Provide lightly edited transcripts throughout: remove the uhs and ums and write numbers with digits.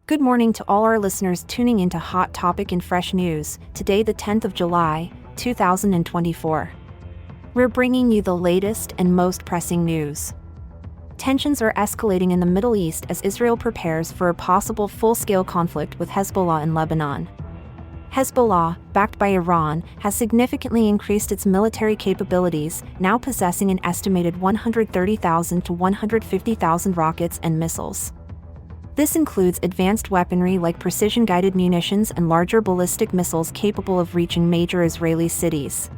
Good morning to all our listeners tuning into Hot Topic and Fresh News, today the 10th of July, 2024. We're bringing you the latest and most pressing news. Tensions are escalating in the Middle East as Israel prepares for a possible full-scale conflict with Hezbollah in Lebanon. Hezbollah, backed by Iran, has significantly increased its military capabilities, now possessing an estimated 130,000 to 150,000 rockets and missiles. This includes advanced weaponry like precision-guided munitions and larger ballistic missiles capable of reaching major Israeli cities.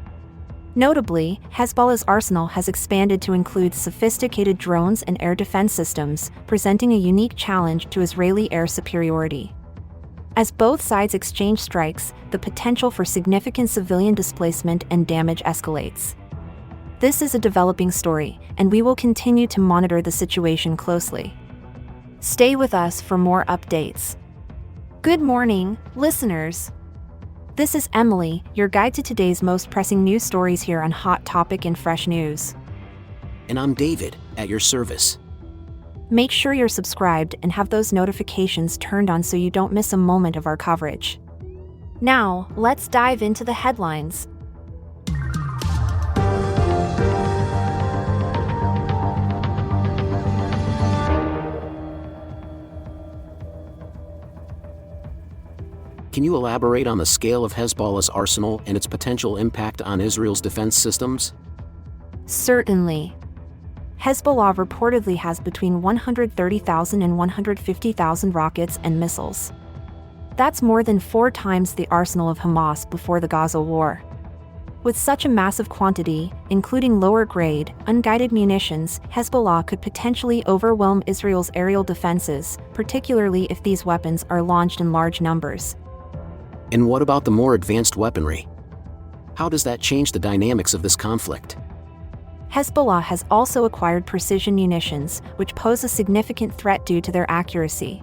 Notably, Hezbollah's arsenal has expanded to include sophisticated drones and air defense systems, presenting a unique challenge to Israeli air superiority. As both sides exchange strikes, the potential for significant civilian displacement and damage escalates. This is a developing story, and we will continue to monitor the situation closely. Stay with us for more updates. Good morning, listeners. This is Emily, your guide to today's most pressing news stories here on Hot Topic and Fresh News. And I'm David, at your service. Make sure you're subscribed and have those notifications turned on so you don't miss a moment of our coverage. Now, let's dive into the headlines. Can you elaborate on the scale of Hezbollah's arsenal and its potential impact on Israel's defense systems? Certainly. Hezbollah reportedly has between 130,000 and 150,000 rockets and missiles. That's more than 4 times the arsenal of Hamas before the Gaza war. With such a massive quantity, including lower-grade, unguided munitions, Hezbollah could potentially overwhelm Israel's aerial defenses, particularly if these weapons are launched in large numbers. And what about the more advanced weaponry? How does that change the dynamics of this conflict? Hezbollah has also acquired precision munitions, which pose a significant threat due to their accuracy.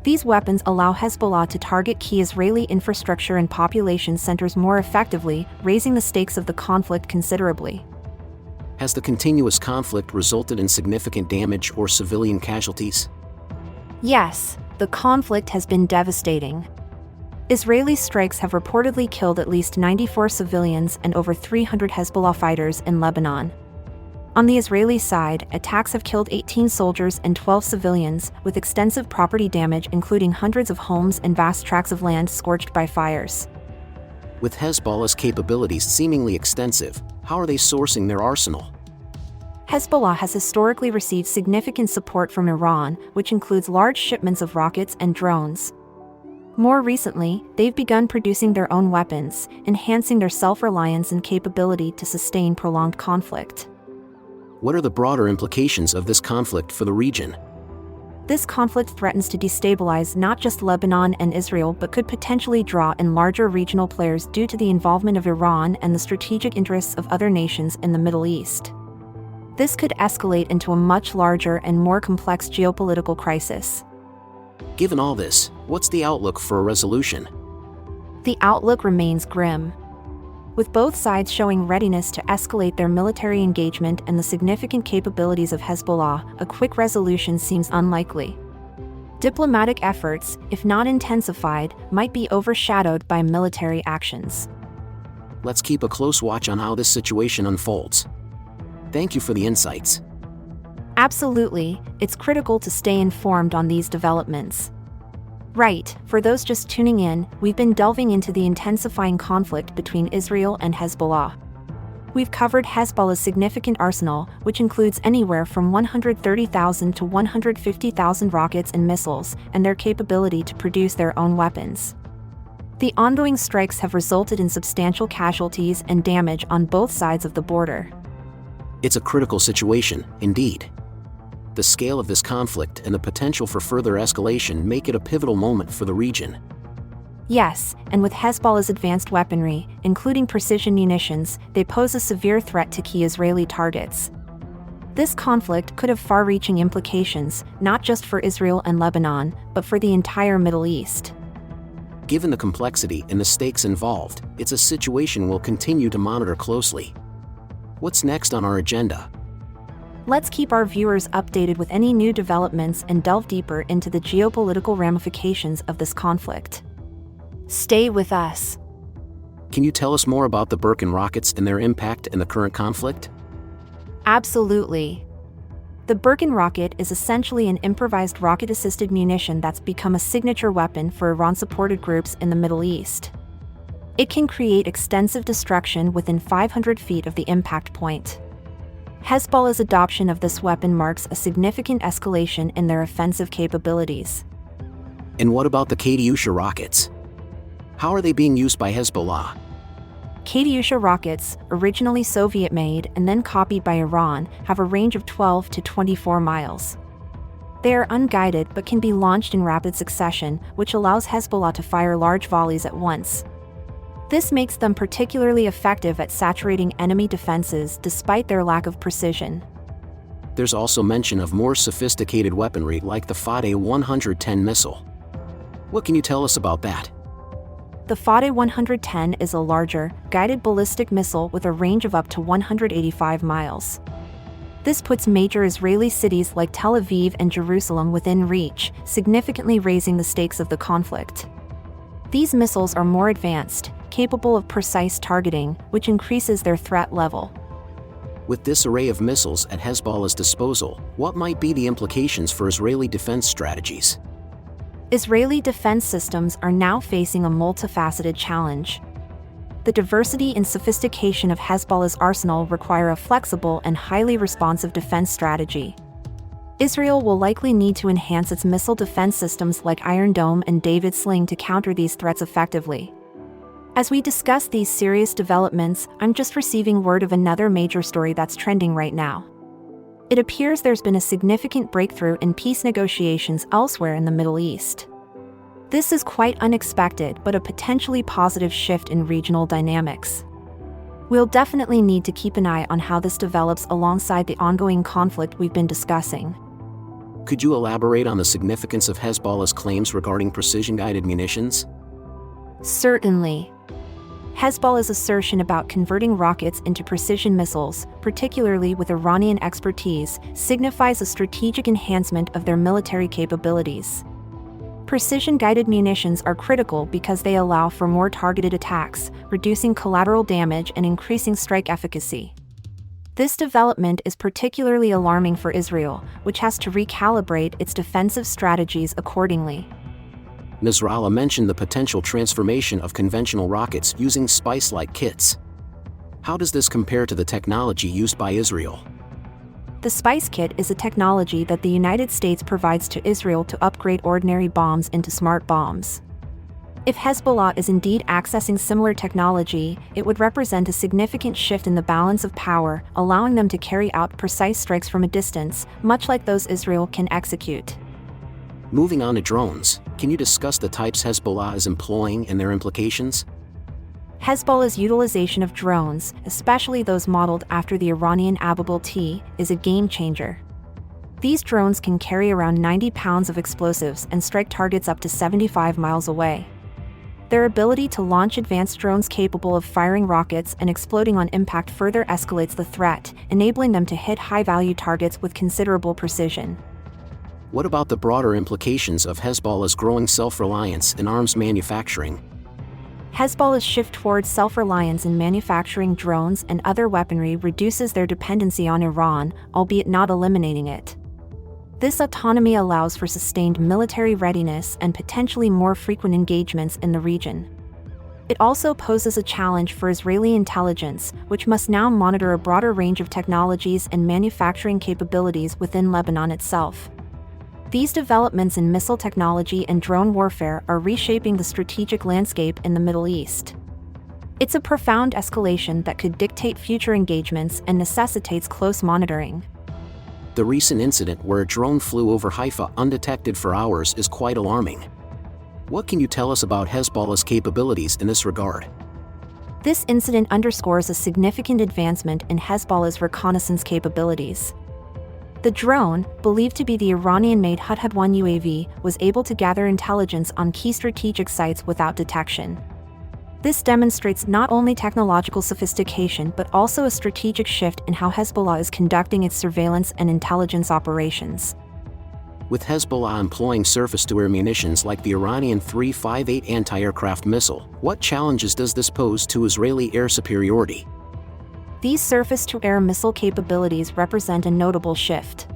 These weapons allow Hezbollah to target key Israeli infrastructure and population centers more effectively, raising the stakes of the conflict considerably. Has the continuous conflict resulted in significant damage or civilian casualties? Yes, the conflict has been devastating. Israeli strikes have reportedly killed at least 94 civilians and over 300 Hezbollah fighters in Lebanon. On the Israeli side, attacks have killed 18 soldiers and 12 civilians, with extensive property damage including hundreds of homes and vast tracts of land scorched by fires. With Hezbollah's capabilities seemingly extensive, how are they sourcing their arsenal? Hezbollah has historically received significant support from Iran, which includes large shipments of rockets and drones. More recently, they've begun producing their own weapons, enhancing their self-reliance and capability to sustain prolonged conflict. What are the broader implications of this conflict for the region? This conflict threatens to destabilize not just Lebanon and Israel but could potentially draw in larger regional players due to the involvement of Iran and the strategic interests of other nations in the Middle East. This could escalate into a much larger and more complex geopolitical crisis. Given all this, what's the outlook for a resolution? The outlook remains grim. With both sides showing readiness to escalate their military engagement and the significant capabilities of Hezbollah, a quick resolution seems unlikely. Diplomatic efforts, if not intensified, might be overshadowed by military actions. Let's keep a close watch on how this situation unfolds. Thank you for the insights. Absolutely, it's critical to stay informed on these developments. Right, for those just tuning in, we've been delving into the intensifying conflict between Israel and Hezbollah. We've covered Hezbollah's significant arsenal, which includes anywhere from 130,000 to 150,000 rockets and missiles, and their capability to produce their own weapons. The ongoing strikes have resulted in substantial casualties and damage on both sides of the border. It's a critical situation, indeed. The scale of this conflict and the potential for further escalation make it a pivotal moment for the region. Yes, and with Hezbollah's advanced weaponry, including precision munitions, they pose a severe threat to key Israeli targets. This conflict could have far-reaching implications, not just for Israel and Lebanon, but for the entire Middle East. Given the complexity and the stakes involved, it's a situation we'll continue to monitor closely. What's next on our agenda? Let's keep our viewers updated with any new developments and delve deeper into the geopolitical ramifications of this conflict. Stay with us. Can you tell us more about the Birkin rockets and their impact in the current conflict? Absolutely. The Birkin rocket is essentially an improvised rocket-assisted munition that's become a signature weapon for Iran-supported groups in the Middle East. It can create extensive destruction within 500 feet of the impact point. Hezbollah's adoption of this weapon marks a significant escalation in their offensive capabilities. And what about the Katyusha rockets? How are they being used by Hezbollah? Katyusha rockets, originally Soviet-made and then copied by Iran, have a range of 12 to 24 miles. They are unguided but can be launched in rapid succession, which allows Hezbollah to fire large volleys at once. This makes them particularly effective at saturating enemy defenses despite their lack of precision. There's also mention of more sophisticated weaponry like the Fadeh 110 missile. What can you tell us about that? The Fadeh 110 is a larger, guided ballistic missile with a range of up to 185 miles. This puts major Israeli cities like Tel Aviv and Jerusalem within reach, significantly raising the stakes of the conflict. These missiles are more advanced, capable of precise targeting, which increases their threat level. With this array of missiles at Hezbollah's disposal, what might be the implications for Israeli defense strategies? Israeli defense systems are now facing a multifaceted challenge. The diversity and sophistication of Hezbollah's arsenal require a flexible and highly responsive defense strategy. Israel will likely need to enhance its missile defense systems like Iron Dome and David Sling to counter these threats effectively. As we discuss these serious developments, I'm just receiving word of another major story that's trending right now. It appears there's been a significant breakthrough in peace negotiations elsewhere in the Middle East. This is quite unexpected but a potentially positive shift in regional dynamics. We'll definitely need to keep an eye on how this develops alongside the ongoing conflict we've been discussing. Could you elaborate on the significance of Hezbollah's claims regarding precision-guided munitions? Certainly. Hezbollah's assertion about converting rockets into precision missiles, particularly with Iranian expertise, signifies a strategic enhancement of their military capabilities. Precision-guided munitions are critical because they allow for more targeted attacks, reducing collateral damage and increasing strike efficacy. This development is particularly alarming for Israel, which has to recalibrate its defensive strategies accordingly. Nasrallah mentioned the potential transformation of conventional rockets using spice-like kits. How does this compare to the technology used by Israel? The Spice Kit is a technology that the United States provides to Israel to upgrade ordinary bombs into smart bombs. If Hezbollah is indeed accessing similar technology, it would represent a significant shift in the balance of power, allowing them to carry out precise strikes from a distance, much like those Israel can execute. Moving on to drones, can you discuss the types Hezbollah is employing and their implications? Hezbollah's utilization of drones, especially those modeled after the Iranian Ababil-T, is a game-changer. These drones can carry around 90 pounds of explosives and strike targets up to 75 miles away. Their ability to launch advanced drones capable of firing rockets and exploding on impact further escalates the threat, enabling them to hit high-value targets with considerable precision. What about the broader implications of Hezbollah's growing self-reliance in arms manufacturing? Hezbollah's shift towards self-reliance in manufacturing drones and other weaponry reduces their dependency on Iran, albeit not eliminating it. This autonomy allows for sustained military readiness and potentially more frequent engagements in the region. It also poses a challenge for Israeli intelligence, which must now monitor a broader range of technologies and manufacturing capabilities within Lebanon itself. These developments in missile technology and drone warfare are reshaping the strategic landscape in the Middle East. It's a profound escalation that could dictate future engagements and necessitates close monitoring. The recent incident where a drone flew over Haifa undetected for hours is quite alarming. What can you tell us about Hezbollah's capabilities in this regard? This incident underscores a significant advancement in Hezbollah's reconnaissance capabilities. The drone, believed to be the Iranian-made Hudhud-1 UAV, was able to gather intelligence on key strategic sites without detection. This demonstrates not only technological sophistication but also a strategic shift in how Hezbollah is conducting its surveillance and intelligence operations. With Hezbollah employing surface-to-air munitions like the Iranian 358 anti-aircraft missile, what challenges does this pose to Israeli air superiority? These surface-to-air missile capabilities represent a notable shift.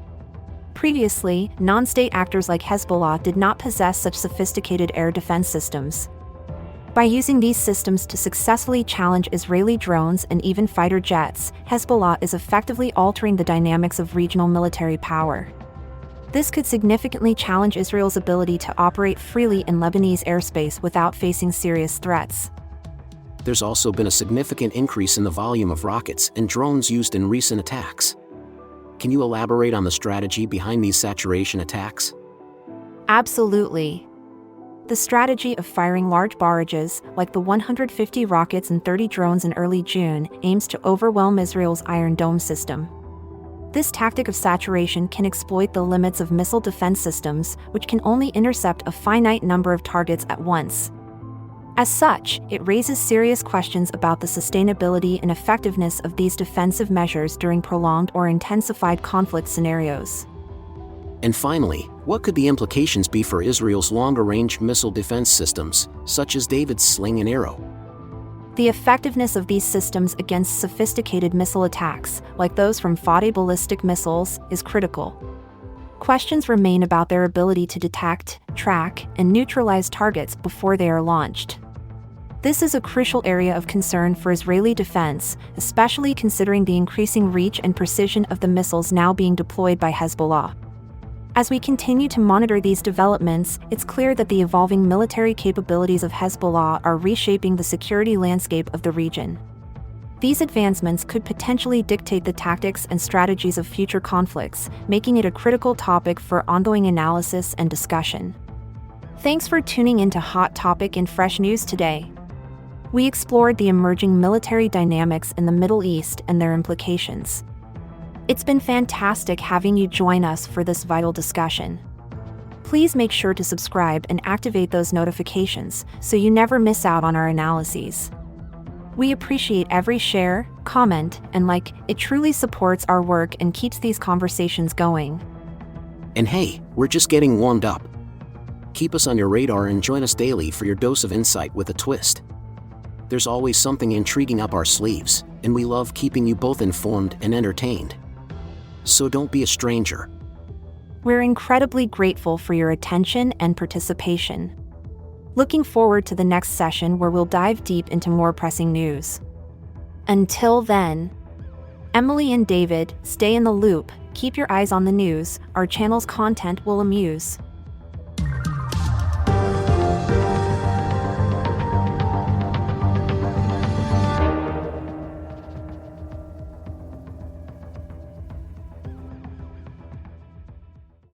Previously, non-state actors like Hezbollah did not possess such sophisticated air defense systems. By using these systems to successfully challenge Israeli drones and even fighter jets, Hezbollah is effectively altering the dynamics of regional military power. This could significantly challenge Israel's ability to operate freely in Lebanese airspace without facing serious threats. There's also been a significant increase in the volume of rockets and drones used in recent attacks. Can you elaborate on the strategy behind these saturation attacks? Absolutely. The strategy of firing large barrages, like the 150 rockets and 30 drones in early June, aims to overwhelm Israel's Iron Dome system. This tactic of saturation can exploit the limits of missile defense systems, which can only intercept a finite number of targets at once. As such, it raises serious questions about the sustainability and effectiveness of these defensive measures during prolonged or intensified conflict scenarios. And finally, what could the implications be for Israel's longer-range missile defense systems, such as David's Sling and Arrow? The effectiveness of these systems against sophisticated missile attacks, like those from Fateh ballistic missiles, is critical. Questions remain about their ability to detect, track, and neutralize targets before they are launched. This is a crucial area of concern for Israeli defense, especially considering the increasing reach and precision of the missiles now being deployed by Hezbollah. As we continue to monitor these developments, it's clear that the evolving military capabilities of Hezbollah are reshaping the security landscape of the region. These advancements could potentially dictate the tactics and strategies of future conflicts, making it a critical topic for ongoing analysis and discussion. Thanks for tuning into Hot Topic in Fresh News today. We explored the emerging military dynamics in the Middle East and their implications. It's been fantastic having you join us for this vital discussion. Please make sure to subscribe and activate those notifications so you never miss out on our analyses. We appreciate every share, comment, and like. It truly supports our work and keeps these conversations going. And hey, we're just getting warmed up. Keep us on your radar and join us daily for your dose of insight with a twist. There's always something intriguing up our sleeves, and we love keeping you both informed and entertained. So don't be a stranger. We're incredibly grateful for your attention and participation. Looking forward to the next session where we'll dive deep into more pressing news. Until then, Emily and David, stay in the loop, keep your eyes on the news, our channel's content will amuse.